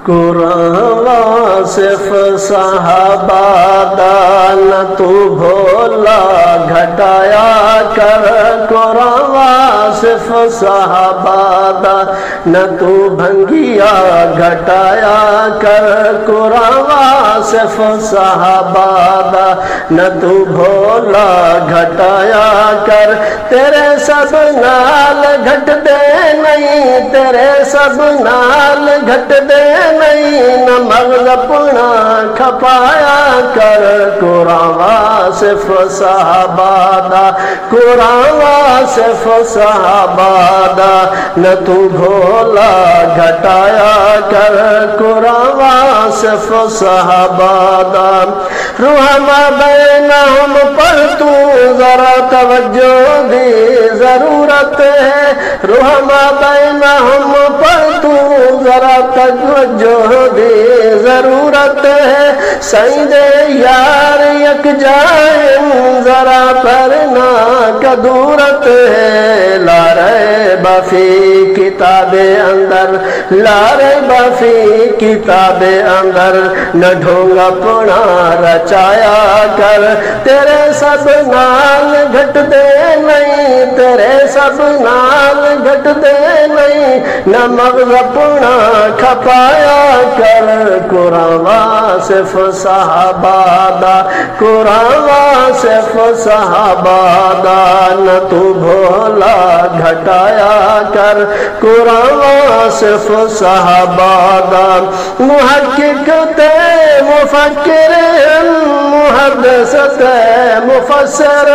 कुरान वासिफ सहाबा दा न तू भोला घटाया कर। कुरान वासिफ सहाबा दा न तू भंगिया घटाया कर। कुरान वासिफ सहाबा दा न तू भोला घटाया कर। तेरे सब नाल घट दे नहीं, तेरे सब नाल घट दे नहीं, न मगज़ अपना खपाया कर। कुरान वासिफ सहाबा दा, कुरान वासिफ सहाबा दा न तू भोला घटाया कर। कुरान वासिफ सहाबा दा रुहमा बैनहुम पर तू जरा तवज्जो दी जरूरत है। रुहमा बैनहुम पर तू जरा तवज्जो दी जरूरत है। सईदे यार यक जाएं जरा परना कदूरत है। लारे बाफी किताबे अंदर, लारे बाफी किताबे अंदर न ढोंग अपना रचाया कर। तेरे सब नाल घट दे नहीं, तेरे सब नाल घट दे नहीं, न मगज़ अपना खपाया कर। कुरान वासिफ सहाबा दा, कुरान वासिफ सहाबा दा न तू भोला घटाया कर। कुरान वासिफ सहाबा दा मुहक्किक ते मुफक्किर मुहद्दिस ते मुफस्सिर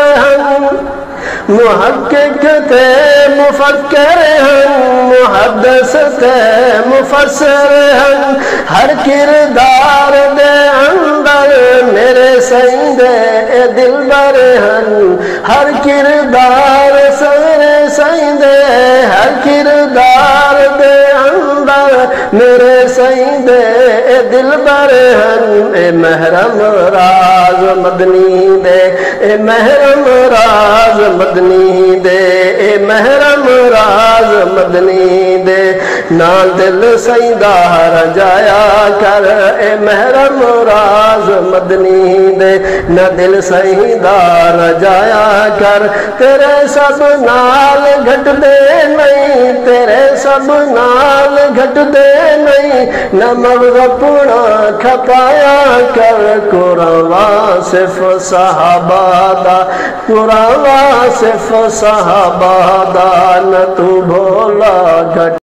मुहक्किक ते मुफक्किर मुहद्दिस ते मुफस्सिर हर किरदार दे अंदर मेरे सईदे ए दिलबर हन। हर किरदार सरे सईदे, हर किरदार दे अंदर मेरे सईदे ए दिलबर हन। ए महरम राज मदनी दे, ए महरम राज मदनी दे, ए महरम राज मदनी दे। ना दिल सईदा रजाया कर। ए महरम राज मदनी दे, न दिल सईदा रजाया कर। तेरे सब नाल घट दे नहीं, तेरे सब नाल घट दे नहीं, न मगज़ अपना खपाया कर। कुरान वासिफ सहाबा दा, कुरान वासिफ सहाबा दा न तू भोला घट